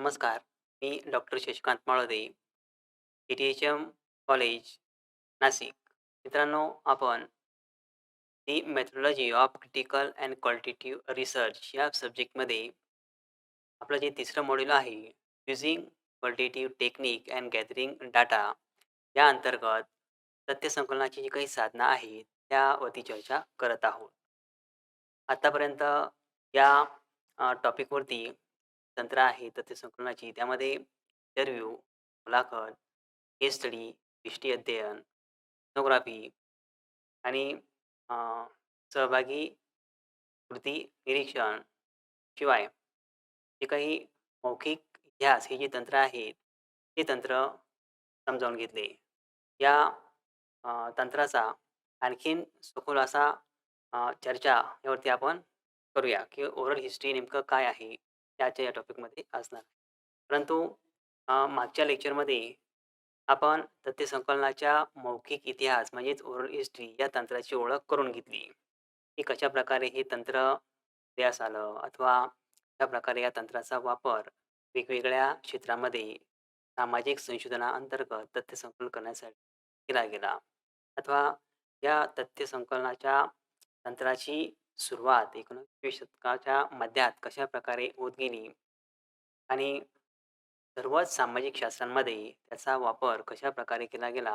नमस्कार. मी doctor Shashikant Malode, TTHM college, Nashik. मित्रांनो, आपण the methodology of critical and qualitative research या सब्जेक्टमध्ये आपलं जे तिसरं मॉड्यूल आहे, using qualitative technique and gathering data या अंतर्गत तथ्यसंकलनाची जी काही साधनं आहेत, त्यावरती चर्चा करत आहोत. आत्तापर्यंत या टॉपिकवरती तंत्र आहे तथ्यसंकलनाची. त्यामध्ये इंटरव्ह्यू, मुलाखत, केस स्टडी, दृष्टी अध्ययन, इथनोग्राफी आणि अ, सहभागी कृती निरीक्षण शिवाय जे काही मौखिक इतिहास हे जे तंत्र आहेत, ते तंत्र समजावून घेतले. या तंत्राचा आणखीन सखोल असा चर्चा यावरती आपण करूया, की ओरल हिस्ट्री नेमकं काय आहे? त्याच्या या टॉपिकमध्ये असणार. परंतु मागच्या लेक्चरमध्ये आपण तथ्यसंकलनाच्या मौखिक इतिहास म्हणजेच ओरल हिस्ट्री या तंत्राची ओळख करून घेतली, की कशाप्रकारे हे तंत्र उदयास आलं अथवा कशाप्रकारे या तंत्राचा वापर वेगवेगळ्या क्षेत्रामध्ये सामाजिक संशोधनाअंतर्गत तथ्य संकलन करण्यासाठी केला गेला अथवा या तथ्य संकलनाच्या तंत्राची सुरुवात 19व्या शतकाच्या मध्यात कशाप्रकारे होत गेली आणि सर्वच सामाजिक शास्त्रांमध्ये त्याचा वापर कशाप्रकारे केला गेला,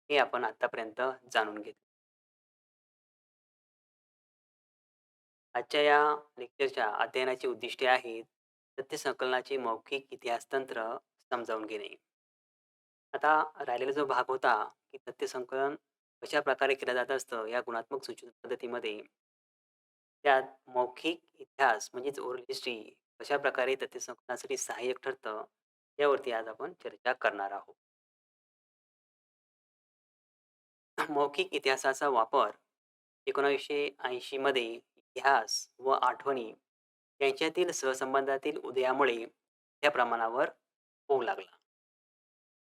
हे आपण आत्तापर्यंत जाणून घेतले. आजच्या या लेक्चरच्या अध्ययनाची उद्दिष्टे आहेत तथ्य संकलनाचे मौखिक इतिहास तंत्र समजावून घेणे. आता राहिलेला जो भाग होता, की तथ्य संकलन कशाप्रकारे केलं जात असतं या गुणात्मक संशोधन पद्धतीमध्ये, त्यात मौखिक इतिहास म्हणजेच ओरल हिस्ट्री कशाप्रकारे तथ्य संकलनासाठी सहाय्यक ठरतं, यावरती आज आपण चर्चा करणार आहोत. मौखिक इतिहासाचा वापर 1980 मध्ये इतिहास व आठवणी यांच्यातील सहसंबंधातील उदयामुळे त्या प्रमाणावर होऊ लागला.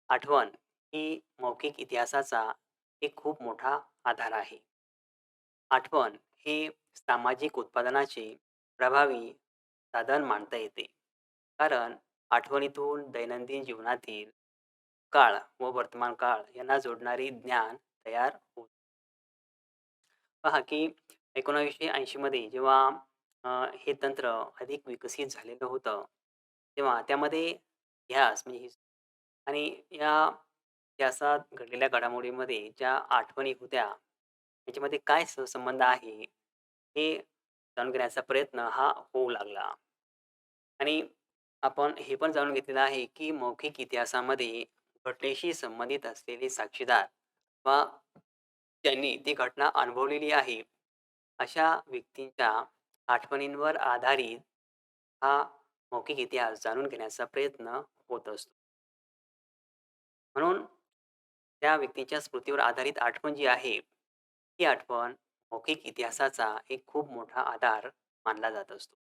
आठवण ही मौखिक इतिहासाचा एक खूप मोठा आधार आहे. आठवण हे सामाजिक उत्पादनाचे प्रभावी साधन मानता येते. कारण आठवणीतून दैनंदिन जीवनातील काळ व वर्तमान काळ यांना जोडणारे ज्ञान तयार होते. पहा की 1980 मध्ये जेव्हा हे तंत्र अधिक विकसित झालेलं होतं, तेव्हा त्यामध्ये इतिहास म्हणजे आणि या इतिहासात घडलेल्या घडामोडीमध्ये ज्या आठवणी होत्या, त्याच्यामध्ये काय सहसंबंध आहे, हे जाणून घेण्याचा प्रयत्न हा होऊ लागला. आणि आपण हे पण जाणून घेतलेलं आहे, की मौखिक इतिहासामध्ये घटनेशी संबंधित असलेले साक्षीदार वा त्यांनी ती घटना अनुभवलेली आहे, अशा व्यक्तींच्या आठवणींवर आधारित हा मौखिक इतिहास जाणून घेण्याचा प्रयत्न होत असतो. म्हणून त्या व्यक्तीच्या स्मृतीवर आधारित आठवण जी आहे, ही आठवण मौखिक इतिहासाचा एक खूप मोठा आधार मानला जात असतो.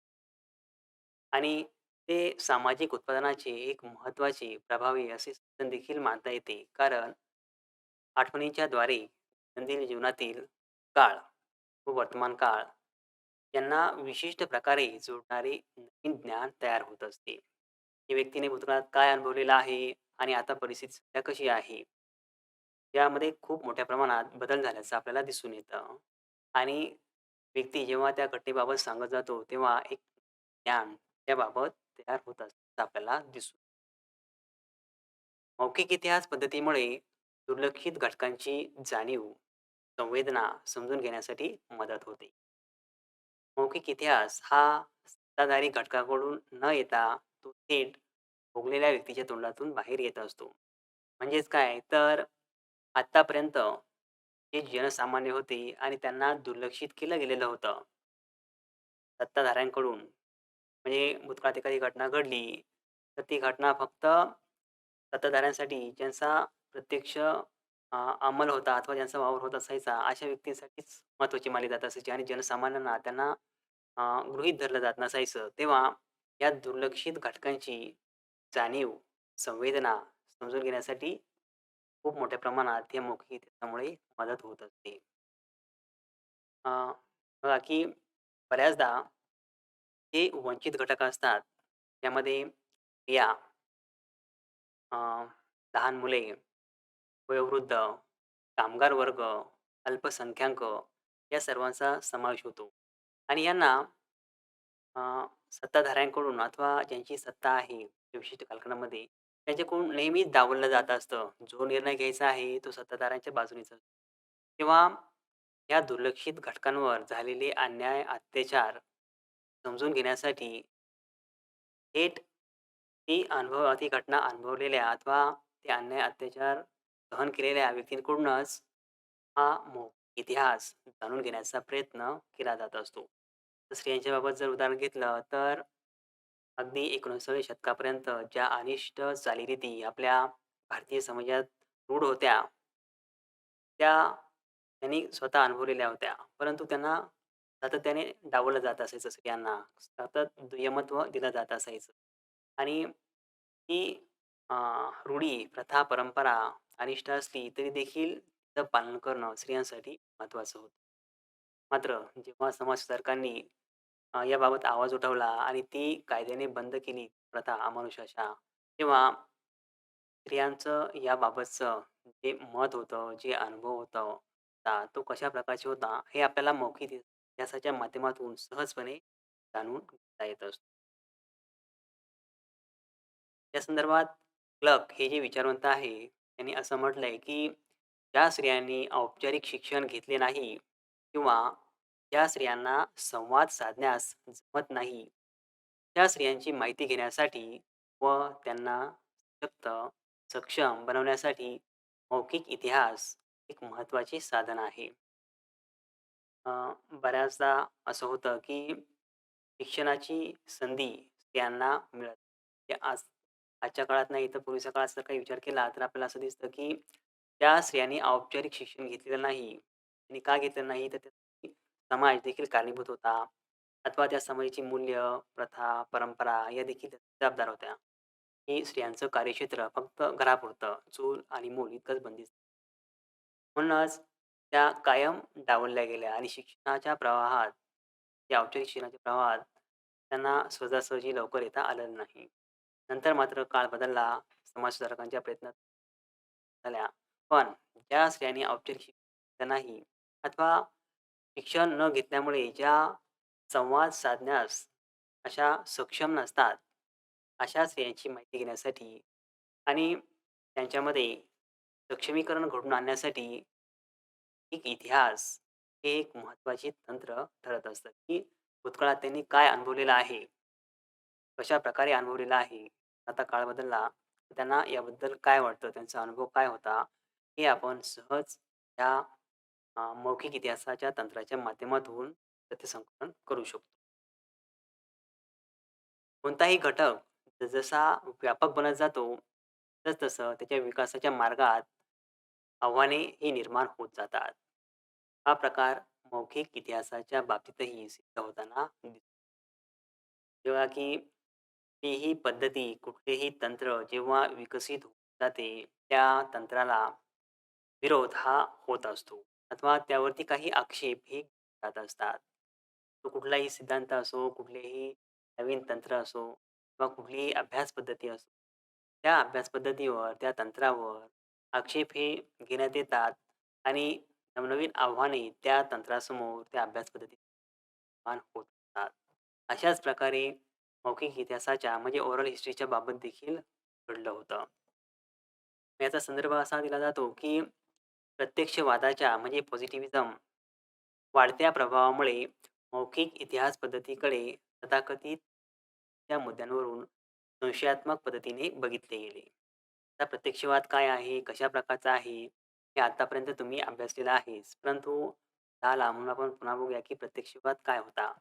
आणि ते सामाजिक उत्पादनाचे एक महत्त्वाचे, प्रभावी असे साधन देखील मानता येते. कारण आठवणींच्या द्वारे दैनंदिन जीवनातील काळ व वर्तमान काळ यांना विशिष्ट प्रकारे जोडणारे नवीन ज्ञान तयार होत असते. की व्यक्तीने भूतकाळात काय अनुभवलेलं आहे आणि आता परिस्थिती सध्या कशी आहे, यामध्ये खूप मोठ्या प्रमाणात बदल झाल्याचं आपल्याला दिसून येतं. आणि व्यक्ती जेव्हा त्या घटनेबाबत सांगत जातो, तेव्हा एक ज्ञान त्याबाबत तयार होत असल्याचं आपल्याला दिसून मौखिक इतिहास पद्धतीमुळे दुर्लक्षित घटकांची जाणीव, संवेदना समजून घेण्यासाठी मदत होते. मौखिक इतिहास हा सत्ताधारी घटकाकडून न येता तो थेट भोगलेल्या व्यक्तीच्या तोंडातून बाहेर येत असतो. म्हणजेच काय तर आत्तापर्यंत जे जनसामान्य होते आणि त्यांना दुर्लक्षित केलं गेलेलं होतं सत्ताधाऱ्यांकडून. म्हणजे भूतकाळात एखादी घटना घडली, तर ती घटना फक्त सत्ताधाऱ्यांसाठी ज्यांचा प्रत्यक्ष अंमल होता अथवा ज्यांचा वावर होत असायचा, अशा व्यक्तींसाठीच महत्त्वाची मानली जात असायची आणि जनसामान्यांना त्यांना गृहीत धरलं जात नसायचं. तेव्हा या दुर्लक्षित घटकांची जाणीव, संवेदना समजून घेण्यासाठी खूप मोठ्या प्रमाणात या मौखिक इतिहासामुळे मदत होत असते. अ, बघा की बऱ्याचदा जे वंचित घटक असतात, त्यामध्ये स्त्रिया, अ, लहान मुले, वयोवृद्ध, कामगार वर्ग, अल्पसंख्याक या सर्वांचा समावेश होतो. आणि यांना अ, सत्ताधाऱ्यांकडून अथवा ज्यांची सत्ता आहे त्या विशिष्ट कालखंडामध्ये त्यांच्याकडून नेहमीच डावललं जात असतं. जो निर्णय घ्यायचा आहे तो सत्ताधाऱ्यांच्या बाजूनेच असतो. किंवा या दुर्लक्षित घटकांवर झालेले अन्याय, अत्याचार समजून घेण्यासाठी थेट ती घटना अनुभवलेल्या अथवा ते अन्याय, अत्याचार सहन केलेल्या व्यक्तींकडूनच हा इतिहास जाणून घेण्याचा प्रयत्न केला जात असतो. तर स्त्रियांच्या बाबत जर उदाहरण घेतलं तर अगदी 19व्या शतकापर्यंत ज्या अनिष्ट चालीरीती आपल्या भारतीय समाजात रूढ होत्या, त्या त्यांनी स्वतः अनुभवलेल्या होत्या. परंतु त्यांना सातत्याने डावललं जात असायचं स्त्रियांना. सतत दुय्यमत्व दिलं जात असायचं. आणि ती अ, रूढी, प्रथा, परंपरा अनिष्ट असली तरी देखील तिचं पालन करणं स्त्रियांसाठी महत्त्वाचं होतं. मात्र जेव्हा समाज सुधारकांनी याबाबत आवाज उठवला आणि ती कायद्याने बंद केली प्रथा अमानुषाच्या, तेव्हा स्त्रियांचं याबाबतचं जे मत होतं, जे अनुभव तो कशा प्रकारचा होता, हे आपल्याला मौखिक इतिहासाच्या माध्यमातून सहजपणे जाणून घेता येत असतं. या संदर्भात क्लक हे जे विचारवंत आहे, त्यांनी असं म्हटलंय, की ज्या स्त्रियांनी औपचारिक शिक्षण घेतले नाही किंवा ज्या स्त्रियांना संवाद साधण्यास जमत नाही, त्या स्त्रियांची माहिती घेण्यासाठी व त्यांना सशक्त, सक्षम बनवण्यासाठी मौखिक इतिहास एक महत्त्वाचे साधन आहे. अ, बऱ्याचदा असं होतं, की शिक्षणाची संधी स्त्रियांना मिळत म्हणजे आजच्या काळात नाही तर पूर्वीच्या काळात जर काही विचार केला तर आपल्याला असं दिसतं, की त्या स्त्रियांनी औपचारिक शिक्षण घेतलेलं नाही आणि का घेतलं नाही तर त्यासाठी समाज देखील कारणीभूत होता अथवा त्या समाजाची मूल्य, प्रथा, परंपरा या देखील जबाबदार होत्या, की स्त्रियांचं कार्यक्षेत्र फक्त घरापुरतं चूल आणि मूल इतकंच बंदिस्त. म्हणूनच त्या कायम डावलल्या गेल्या आणि शिक्षणाच्या प्रवाहात, त्या औपचारिक शिक्षणाच्या प्रवाहात त्यांना सहजासहजी लवकर येता आलं नाही. नंतर मात्र काळ बदलला, समाजसुधारकांच्या प्रयत्नात झाल्या. पण ज्या स्त्रियांनी औपचारिक शिक्षण नाही अथवा शिक्षण न घेतल्यामुळे ज्या संवाद साधण्यास अशा सक्षम नसतात, अशा स्त्रियांची माहिती घेण्यासाठी आणि त्यांच्यामध्ये सक्षमीकरण घडवून आणण्यासाठी एक इतिहास हे एक महत्त्वाचे तंत्र ठरत असतं, की भूतकाळात त्यांनी काय अनुभवलेलं आहे, कशाप्रकारे अनुभवलेलं आहे. आता काळ बदलला, तर त्यांना याबद्दल काय वाटतं, त्यांचा अनुभव काय होता, हे आपण सहज या मौखिक इतिहासाच्या तंत्राच्या माध्यमातून तथ्यसंकलन करू शकतो. कोणताही घटक जसा व्यापक बनत जातो, तसतसं त्याच्या विकासाच्या मार्गात आव्हानेही निर्माण होत जातात. हा प्रकार मौखिक इतिहासाच्या बाबतीतही सिद्ध होताना दिसतो. जेव्हा की कुठलीही पद्धती, कुठलेही तंत्र जेव्हा विकसित होत जाते, त्या तंत्राला विरोध हा होत असतो अथवा त्यावरती काही आक्षेप हे जात असतात. तो कुठलाही सिद्धांत असो, कुठलेही नवीन तंत्र असो किंवा कुठलीही अभ्यास पद्धती असो. त्या अभ्यास पद्धतीवर, त्या तंत्रावर आक्षेप हे घेण्यात येतात आणि नवनवीन आव्हाने त्या तंत्रासमोर, त्या अभ्यास पद्धतीत निर्माण होत असतात. अशाच प्रकारे मौखिक इतिहासाच्या म्हणजे ओरल हिस्ट्रीच्या बाबत देखील घडलं होतं. याचा संदर्भ असा दिला जातो, की प्रत्यक्षवादाच्या म्हणजे पॉझिटिव्हिझम वाढत्या प्रभावामुळे मौखिक इतिहास पद्धतीकडे तथाकथित त्या मुद्द्यांवरून संशयात्मक पद्धतीने बघितले गेले. आता प्रत्यक्षवाद काय आहे, कशा प्रकारचा आहे, हे आतापर्यंत तुम्ही अभ्यासलेलं आहेच. परंतु झाला म्हणून आपण पुन्हा बघूया, की प्रत्यक्षवाद काय होता?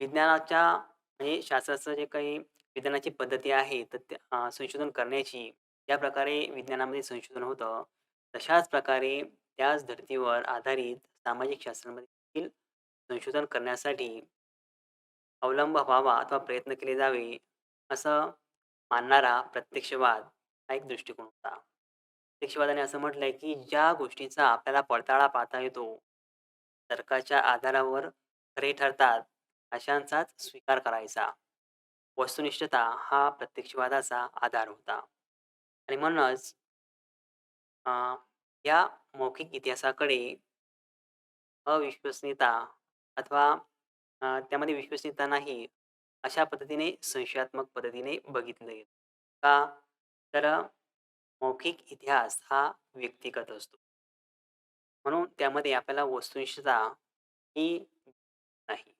विज्ञानाच्या म्हणजे शास्त्राचं जे काही विज्ञानाची पद्धती आहे, तर संशोधन करण्याची ज्या प्रकारे विज्ञानामध्ये संशोधन होतं, तशाच प्रकारे त्याच धर्तीवर आधारित सामाजिक शास्त्रामध्ये देखील संशोधन करण्यासाठी अवलंब व्हावा अथवा प्रयत्न केले जावे, असं मानणारा प्रत्यक्षवाद हा एक दृष्टिकोन होता. प्रत्यक्षवादाने असं म्हटलंय, की ज्या गोष्टींचा आपल्याला पडताळा पाहता येतो, तर्काच्या आधारावर खरे ठरतात, अशांचाच स्वीकार करायचा. वस्तुनिष्ठता हा प्रत्यक्षवादाचा आधार होता आणि म्हणूनच अ, या मौखिक इतिहासाकडे अविश्वसनीयता अथवा त्यामध्ये विश्वसनीयता नाही, अशा पद्धतीने संशयात्मक पद्धतीने बघितलं गेलं. का? तर मौखिक इतिहास हा व्यक्तिगत असतो. म्हणून त्यामध्ये आपल्याला वस्तुनिष्ठता ही नाही.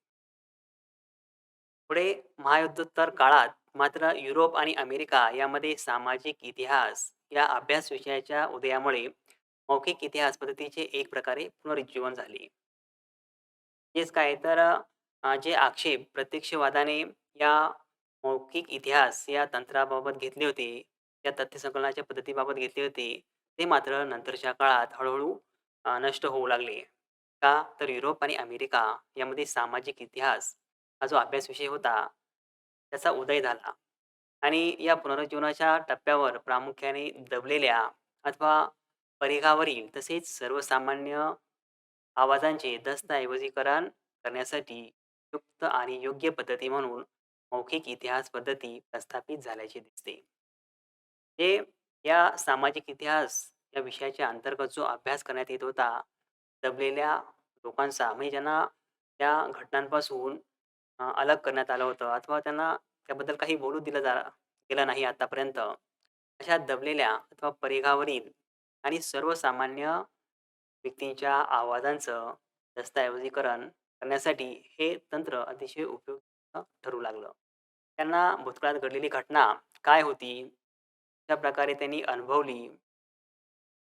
पुढे महायुद्धोत्तर काळात मात्र युरोप आणि अमेरिका यामध्ये सामाजिक इतिहास या अभ्यास विषयाच्या उदयामुळे मौखिक इतिहास पद्धतीचे एक प्रकारे पुनरुज्जीवन झाले. तेच काय तर जे आक्षेप प्रत्यक्षवादाने या मौखिक इतिहास या तंत्राबाबत घेतले होते, या तथ्यसंकलनाच्या पद्धतीबाबत घेतले होते, ते मात्र नंतरच्या काळात हळू नष्ट होऊ लागले. का? तर युरोप आणि अमेरिका यामध्ये सामाजिक इतिहास हा जो अभ्यास विषय होता, त्याचा उदय झाला आणि या पुनरुज्जीवनाच्या टप्प्यावर प्रामुख्याने दबलेल्या अथवा परिघावरील तसेच सर्वसामान्य आवाजांचे दस्तऐवजीकरण करण्यासाठी युक्त आणि योग्य पद्धती म्हणून मौखिक इतिहास पद्धती प्रस्थापित झाल्याचे दिसते. हे या सामाजिक इतिहास या विषयाच्या अंतर्गत जो अभ्यास करण्यात येत होता, दबलेल्या लोकांचा म्हणजे ज्यांना त्या घटनांपासून अलग करण्यात आलं होतं अथवा त्यांना त्याबद्दल काही बोलू दिलं गेलं नाही आतापर्यंत. अशा दबलेल्या अथवा परिघावरील आणि सर्वसामान्य व्यक्तींच्या आवाजांचं दस्तऐवजीकरण करण्यासाठी हे तंत्र अतिशय उपयुक्त ठरू लागलं. त्यांना भूतकाळात घडलेली घटना काय होती? कशाप्रकारे त्यांनी अनुभवली?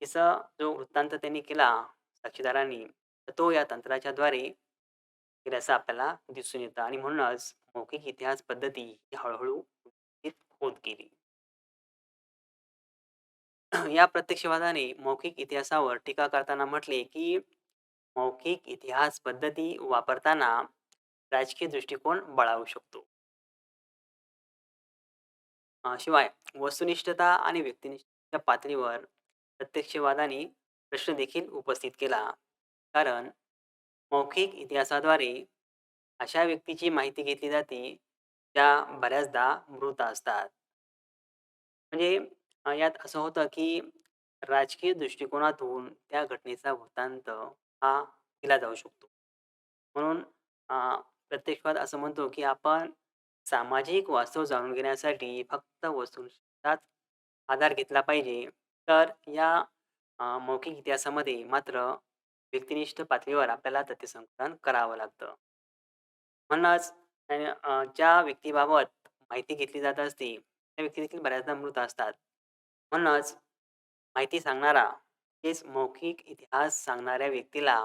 तिचा जो वृत्तांत त्यांनी केला साक्षीदारांनी, तर तो या तंत्राच्याद्वारे केल्याचं आपल्याला दिसून येतं आणि म्हणूनच मौखिक इतिहास पद्धती ही हळू विकसित होत गेली. या प्रत्यक्षवादाने मौखिक इतिहासावर टीका करताना म्हटले, की मौखिक इतिहास पद्धती वापरताना राजकीय दृष्टिकोन बळावू शकतो. शिवाय वस्तुनिष्ठता आणि व्यक्तिनिष्ठतेच्या पातळीवर प्रत्यक्षवादाने प्रश्न देखील उपस्थित केला. कारण मौखिक इतिहासाद्वारे अशा व्यक्तीची माहिती घेतली जाते, ज्या बऱ्याचदा मृत असतात. म्हणजे यात असं होतं, की राजकीय दृष्टिकोनातून त्या घटनेचा वृत्तांत हा दिला जाऊ शकतो. म्हणून प्रत्यक्षात असं म्हणतो, की आपण सामाजिक वास्तव जाणून घेण्यासाठी फक्त वस्तूंचाच आधार घेतला पाहिजे. तर या मौखिक इतिहासामध्ये मात्र व्यक्तिनिष्ठ पातळीवर आपल्याला तथ्यसंकलन करावं लागतं. म्हणूनच ज्या व्यक्तीबाबत माहिती घेतली जात असते, त्या व्यक्ती देखील बऱ्याचदा मृत असतात. म्हणूनच माहिती सांगणारा तेच मौखिक इतिहास सांगणाऱ्या व्यक्तीला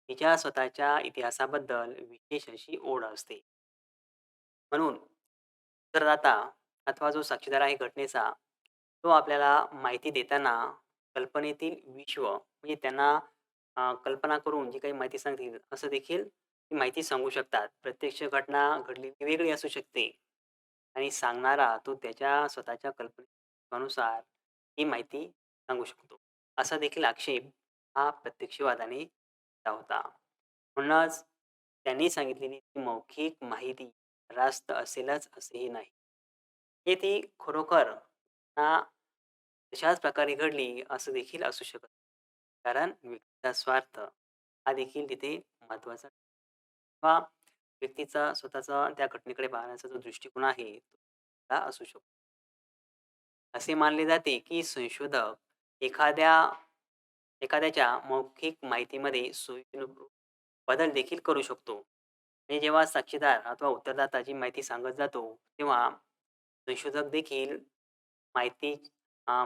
तिच्या स्वतःच्या इतिहासाबद्दल विशेष अशी ओढ असते. म्हणून उत्तरदाता अथवा जो साक्षीदार आहे घटनेचा, तो आपल्याला माहिती देताना कल्पनेतील विश्व म्हणजे त्यांना कल्पना करून जी काही माहिती सांगतील, असं देखील ती माहिती सांगू शकतात. प्रत्यक्ष घटना घडलेली वेगळी असू शकते आणि सांगणारा तो त्याच्या स्वतःच्या कल्पनेनुसार ही माहिती सांगू शकतो. असा देखील आक्षेप हा प्रत्यक्षवादाने केला होता. म्हणूनच त्यांनी सांगितलेली ती मौखिक माहिती रास्त असेलच असेही नाही. हे ती खरोखर ना तशाच प्रकारे घडली असं देखील असू शकत नाही. कारण व्यक्तीचा स्वार्थ हा देखील तिथे महत्त्वाचा किंवा व्यक्तीचा स्वतःचा त्या घटनेकडे पाहण्याचा जो दृष्टिकोन आहे, तो असू शकतो. असे मानले जाते, की संशोधक एखाद्या एखाद्याच्या मौखिक माहितीमध्ये सोयीनुरूप बदल देखील करू शकतो. म्हणजे जेव्हा साक्षीदार अथवा उत्तरदाता जी माहिती सांगत जातो, तेव्हा संशोधक देखील माहिती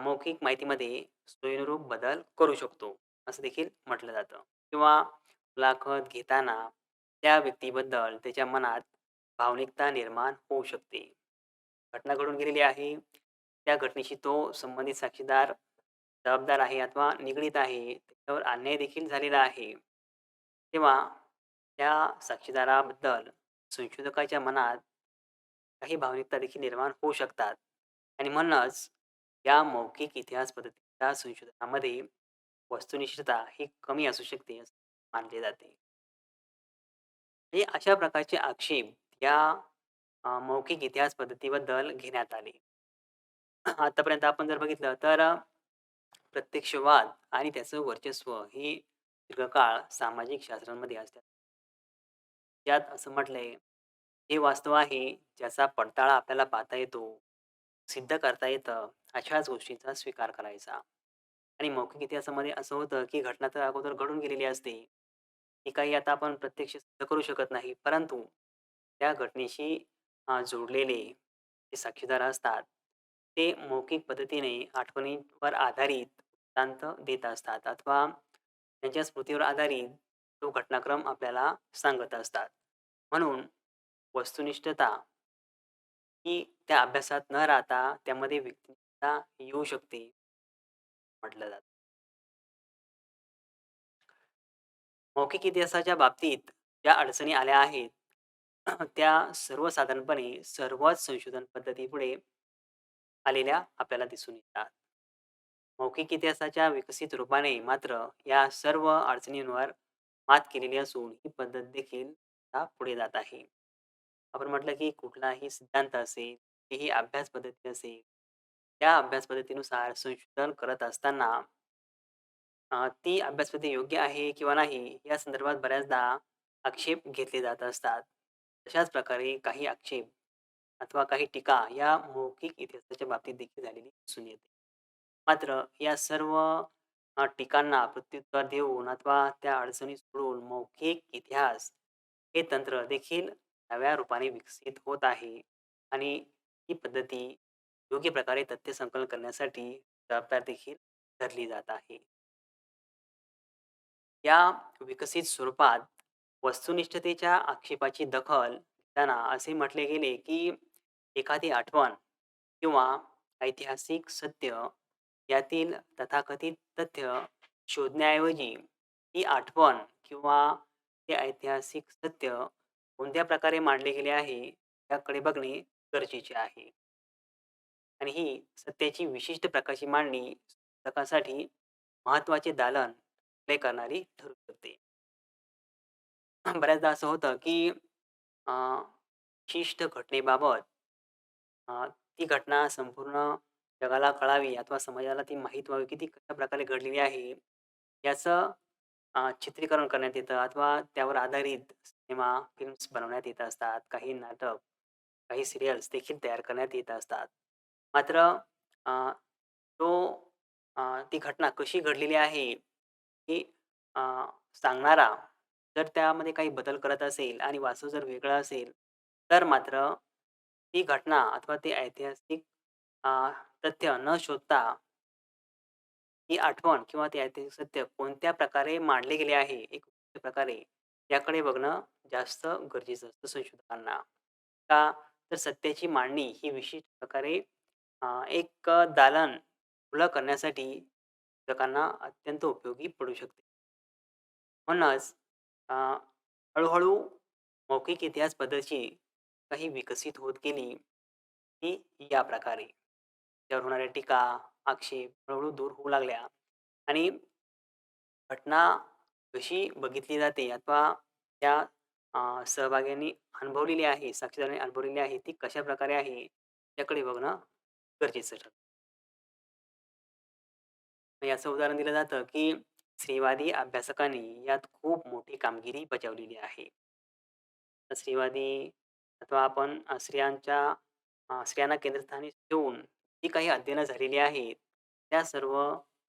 मौखिक माहितीमध्ये सोयीनुरूप बदल करू शकतो, असं देखील म्हटलं जातं. किंवा मुलाखत घेताना त्या व्यक्तीबद्दल त्याच्या मनात भावनिकता निर्माण होऊ शकते. घटना घडून गेलेली आहे, त्या घटनेशी तो संबंधित साक्षीदार जबाबदार आहे अथवा निगडीत आहे, त्याच्यावर अन्याय देखील झालेला आहे. तेव्हा त्या साक्षीदाराबद्दल संशोधकाच्या मनात काही भावनिकता देखील निर्माण होऊ शकतात आणि म्हणूनच या मौखिक इतिहास पद्धतीच्या संशोधनामध्ये वस्तुनिष्ठता ही कमी असू शकते असे मानले जाते. म्हणजे अशा प्रकारचे आक्षेप या मौखिक इतिहास पद्धतीबद्दल घेण्यात आले. आतापर्यंत आपण जर बघितलं तर प्रत्यक्षवाद आणि त्याचं वर्चस्व ही दीर्घकाळ सामाजिक शास्त्रांमध्ये असतात. त्यात असं म्हटलंय, हे वास्तव आहे ज्याचा पडताळा आपल्याला पाहता येतो, सिद्ध करता येतं, अशाच गोष्टींचा स्वीकार करायचा. आणि मौखिक इतिहासामध्ये असं होतं, की घटना तर अगोदर घडून गेलेली असते. ती काही आता आपण प्रत्यक्ष सिद्ध करू शकत नाही. परंतु त्या घटनेशी जोडलेले जे साक्षीदार असतात, ते मौखिक पद्धतीने आठवणींवर आधारित वृत्तांत देत असतात अथवा त्यांच्या स्मृतीवर आधारित तो घटनाक्रम आपल्याला सांगत असतात. म्हणून वस्तुनिष्ठता ही त्या अभ्यासात न राहता त्यामध्ये व्यक्तिनिष्ठता येऊ शकते म्हटलं जातं. मौखिक इतिहासाच्या बाबतीत ज्या अडचणी आल्या आहेत, त्या सर्वसाधारणपणे सर्वच संशोधन पद्धतीपुढे आलेल्या आपल्याला दिसून येतात. मौखिक इतिहासाच्या विकसित रूपाने मात्र या सर्व अडचणींवर मात केलेली असून ही पद्धत देखील आता पुढे जात आहे. आपण म्हटलं की कुठलाही सिद्धांत असेल, तीही अभ्यास पद्धती असेल, त्या अभ्यास पद्धतीनुसार संशोधन करत असताना ती अभ्यास पद्धती योग्य आहे किंवा नाही या संदर्भात बऱ्याचदा आक्षेप घेतले जात असतात. तशाच प्रकारे काही आक्षेप अथवा काही टीका या मौखिक इतिहासाच्या बाबतीत देखील झालेली दिसून येते. मात्र या सर्व टीकांना प्रत्युत्तर देऊन अथवा त्या अडचणी सोडवून मौखिक इतिहास हे तंत्र देखील नव्या रूपाने विकसित होत आहे आणि ही पद्धती योग्य प्रकारे तथ्य संकलन करण्यासाठी जबाबदार देखील धरली जात आहे. या विकसित स्वरूपात वस्तुनिष्ठतेच्या आक्षेपाची दखल घेताना असे म्हटले गेले की एखादी आठवण किंवा ऐतिहासिक सत्य यातील तथाकथित तथ्य शोधण्याऐवजी ही आठवण किंवा ते ऐतिहासिक सत्य कोणत्या प्रकारे मांडले गेले आहे याकडे बघणे गरजेचे आहे. आणि ही सत्याची विशिष्ट प्रकारची मांडणी पुस्तकासाठी महत्त्वाचे दालन प्ले करणारी ठरू शकते. बऱ्याचदा असं होतं की अ, विशिष्ट घटनेबाबत ती घटना संपूर्ण जगाला कळावी अथवा समाजाला ती माहीत व्हावी की ती कशाप्रकारे घडलेली आहे, याचं चित्रीकरण करण्यात येतं अथवा त्यावर आधारित सिनेमा, फिल्म्स बनवण्यात येत असतात. काही नाटक, काही सीरियल्स देखील तयार करण्यात येत असतात. मात्र अ, तो ती घटना कशी घडलेली आहे, हे अ, सांगणारा जर त्यामध्ये काही बदल करत असेल आणि वास्तव जर वेगळं असेल, तर मात्र ती घटना अथवा ते ऐतिहासिक अ, तथ्य न शोधता ती आठवण किंवा ते ऐतिहासिक सत्य कोणत्या प्रकारे मांडले गेले आहे, एक विशिष्ट प्रकारे याकडे बघणं जास्त गरजेचं असतं संशोधकांना. का? तर सत्याची मांडणी ही विशिष्ट प्रकारे एक दालन खुलं करण्यासाठी लेखकांना अत्यंत उपयोगी पडू शकते. म्हणूनच अ, हळू मौखिक इतिहास पद्धती काही विकसित होत गेली, की या प्रकारे. त्यावर होणाऱ्या टीका, आक्षेप हळू दूर होऊ लागल्या आणि घटना कशी बघितली जाते अथवा त्या सहभाग्यांनी अनुभवलेली आहे, साक्षीदारांनी अनुभवलेली आहे, ती कशाप्रकारे आहे, याकडे बघणं गरजेचं ठरतं. मग याचं उदाहरण दिलं जातं, की स्त्रीवादी अभ्यासकांनी यात खूप मोठी कामगिरी बजावलेली आहे. तर स्त्रीवादी अथवा आपण स्त्रियांना केंद्रस्थानी ठेवून जी काही अध्ययनं झालेली आहेत, त्या सर्व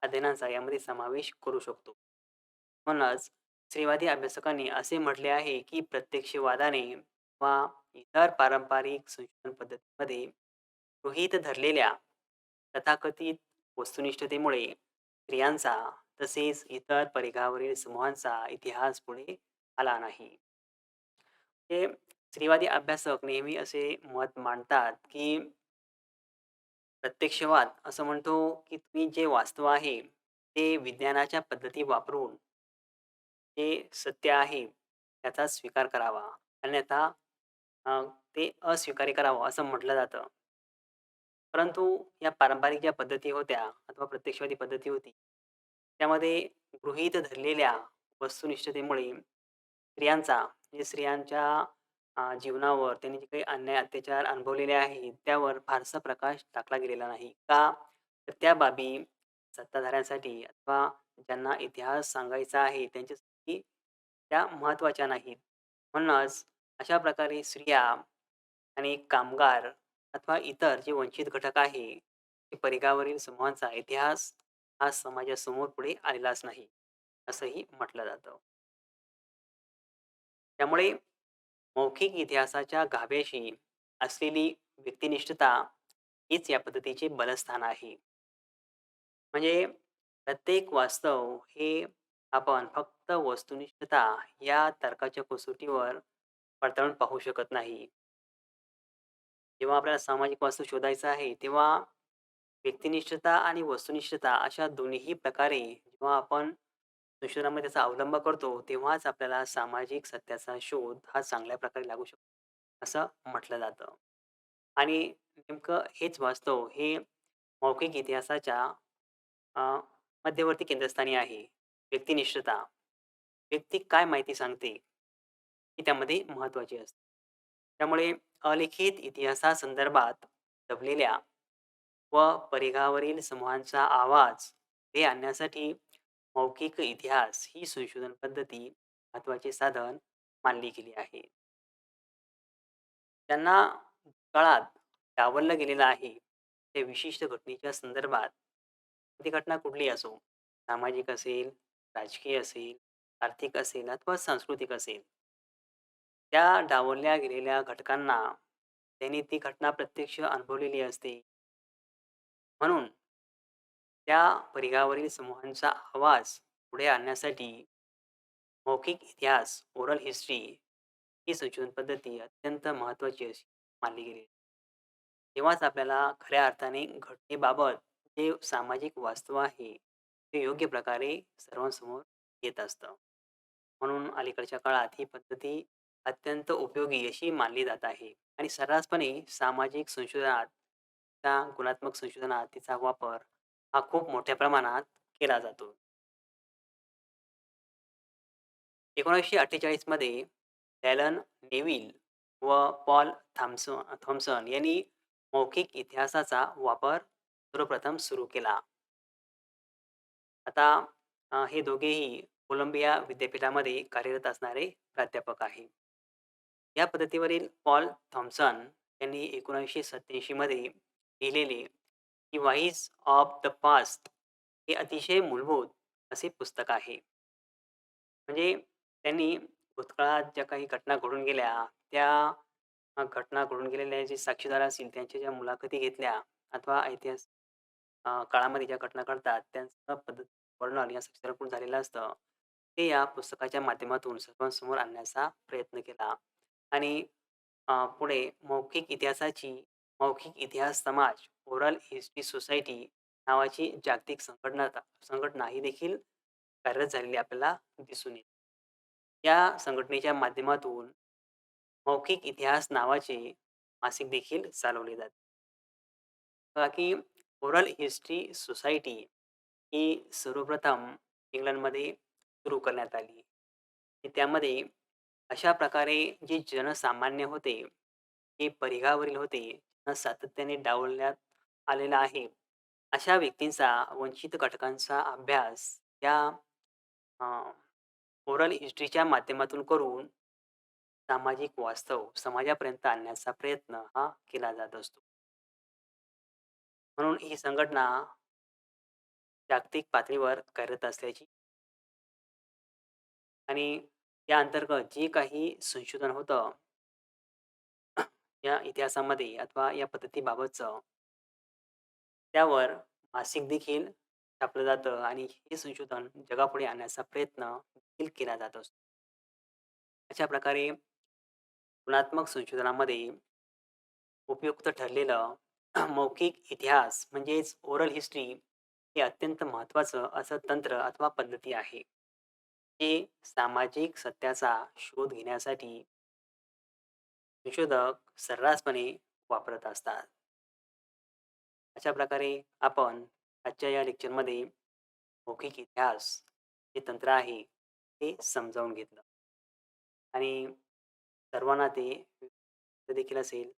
अध्ययनांचा यामध्ये समावेश करू शकतो. म्हणूनच स्त्रीवादी अभ्यासकांनी असे म्हटले आहे, की प्रत्यक्षवादाने वा इतर पारंपरिक संशोधन पद्धतीमध्ये गृहीत धरलेल्या तथाकथित वस्तुनिष्ठतेमुळे स्त्रियांचा तसेच इतर परिघावरील समूहांचा इतिहास पुढे आला नाही. हे स्त्रीवादी अभ्यासक नेहमी असे मत मांडतात, की प्रत्यक्षवाद असं म्हणतो, की तुम्ही जे वास्तव आहे, ते विज्ञानाच्या पद्धती वापरून जे सत्य आहे, त्याचा स्वीकार करावा. अन्यथा अ, ते अस्वीकार्य करावं असं म्हटलं जातं. परंतु या पारंपरिक ज्या पद्धती होत्या अथवा प्रत्यक्षवादी पद्धती होती, त्यामध्ये गृहीत धरलेल्या वस्तुनिष्ठतेमुळे स्त्रियांचा म्हणजे स्त्रियांच्या जीवनावर त्यांनी जे काही अन्याय, अत्याचार अनुभवलेले आहेत, त्यावर फारसा प्रकाश टाकला गेलेला नाही. का? तर त्या बाबी सत्ताधाऱ्यांसाठी अथवा ज्यांना इतिहास सांगायचा आहे, त्यांच्यासाठी त्या महत्त्वाच्या नाहीत. म्हणूनच अशा प्रकारे स्त्रिया आणि कामगार अथवा इतर जे वंचित घटक आहे, ते परिघावरील समूहांचा इतिहास हा समाजासमोर पुढे आलेलाच नाही, असंही म्हटलं जातं. त्यामुळे मौखिक इतिहासाच्या गाभ्याशी असलेली व्यक्तिनिष्ठता हीच या पद्धतीचे बलस्थान आहे. म्हणजे प्रत्येक वास्तव हे आपण फक्त वस्तुनिष्ठता या तर्काच्या कसोटीवर पडताळून पाहू शकत नाही. जेव्हा आपल्याला सामाजिक वास्तव शोधायचा आहे, तेव्हा व्यक्तिनिष्ठता आणि वस्तुनिष्ठता अशा दोन्हीही प्रकारे जेव्हा आपण संशोधनामध्ये त्याचा अवलंब करतो, तेव्हाच आपल्याला सामाजिक सत्याचा शोध हा चांगल्या प्रकारे लागू शकतो, असं म्हटलं जातं. आणि नेमकं हेच वास्तव हे मौखिक इतिहासाच्या अ, मध्यवर्ती केंद्रस्थानी आहे. व्यक्तिनिष्ठता. व्यक्ती काय माहिती सांगते, ही त्यामध्ये महत्त्वाची असते. त्यामुळे अलिखित इतिहासासंदर्भात दबलेल्या व परिघावरील समूहांचा आवाज पुढे आणण्यासाठी मौखिक इतिहास ही संशोधन पद्धती महत्त्वाचे साधन मानली गेली आहे. त्यांना काळात डावललं गेलेलं आहे. त्या विशिष्ट घटनेच्या संदर्भात ती घटना कुठलीही असो, सामाजिक असेल, राजकीय असेल, आर्थिक असेल अथवा सांस्कृतिक असेल. त्या डावलल्या गेलेल्या घटकांना त्यांनी ती घटना प्रत्यक्ष अनुभवलेली असते. म्हणून त्या परिघावरील समूहांचा आवाज पुढे आणण्यासाठी मौखिक इतिहास, ओरल हिस्ट्री ही संशोधन पद्धती अत्यंत महत्त्वाची अशी मानली गेली. तेव्हाच आपल्याला खऱ्या अर्थाने घटनेबाबत जे सामाजिक वास्तव आहे, ते योग्य प्रकारे सर्वांसमोर येत असतं. म्हणून अलीकडच्या काळात ही पद्धती अत्यंत उपयोगी अशी मानली जात आहे आणि सर्रासपणे सामाजिक संशोधनात, त्या गुणात्मक संशोधनात तिचा वापर हा खूप मोठ्या प्रमाणात केला जातो. 1948 मध्ये ॲलन नेविल व पॉल थॉम्सन यांनी मौखिक इतिहासाचा वापर सर्वप्रथम सुरू केला. आता हे दोघेही कोलंबिया विद्यापीठामध्ये कार्यरत असणारे प्राध्यापक आहे. या पद्धतीवरील पॉल थॉम्सन यांनी 1987 मध्ये लिहिलेले "दी व्हाईस ऑफ द पास्ट" हे अतिशय मूलभूत असे पुस्तक आहे. म्हणजे त्यांनी भूतकाळात ज्या काही घटना घडून गेल्या, त्या घटना घडून गेलेल्या जे साक्षीदार असतील, त्यांच्या ज्या मुलाखती घेतल्या अथवा काळामध्ये ज्या घटना घडतात, त्यांचं वर्णन या साक्षीदाराकडून झालेलं असतं. ते या पुस्तकाच्या माध्यमातून सर्वांसमोर आणण्याचा प्रयत्न केला आणि पुढे मौखिक इतिहास समाज, ओरल हिस्ट्री सोसायटी नावाची जागतिक संघटना ही देखील कार्यरत झालेली आपल्याला दिसून येते. या संघटनेच्या माध्यमातून मौखिक इतिहास नावाचे मासिक देखील चालवले जाते. बघा की ओरल हिस्ट्री सोसायटी ही सर्वप्रथम इंग्लंडमध्ये सुरू करण्यात आली. आणि त्यामध्ये अशा प्रकारे जे जनसामान्य होते, ते परिघावरील होते, त्यांना सातत्याने डावलण्यात आलेला आहे. अशा व्यक्तींचा, वंचित घटकांचा अभ्यास या ओरल हिस्ट्रीच्या माध्यमातून करून सामाजिक वास्तव समाजापर्यंत आणण्याचा प्रयत्न हा केला जात असतो. म्हणून ही संघटना जागतिक पातळीवर कार्यरत असल्याची आणि या अंतर्गत जे काही संशोधन होतं या इतिहासामध्ये अथवा या पद्धतीबाबतचं, त्यावर मासिक देखील छापलं जातं आणि हे संशोधन जगापुढे आणण्याचा प्रयत्न देखील केला जात असतो. अशा प्रकारे गुणात्मक संशोधनामध्ये उपयुक्त ठरलेलं मौखिक इतिहास म्हणजेच ओरल हिस्ट्री हे अत्यंत महत्त्वाचं असं तंत्र अथवा पद्धती आहे. जे सामाजिक सत्याचा शोध घेण्यासाठी संशोधक सर्रासपणे वापरत असतात. अशा प्रकारे आपण आजच्या या लेक्चरमध्ये मौखिक इतिहास हे तंत्र आहे, हे समजावून घेतलं आणि सर्वांना ते देखील असेल.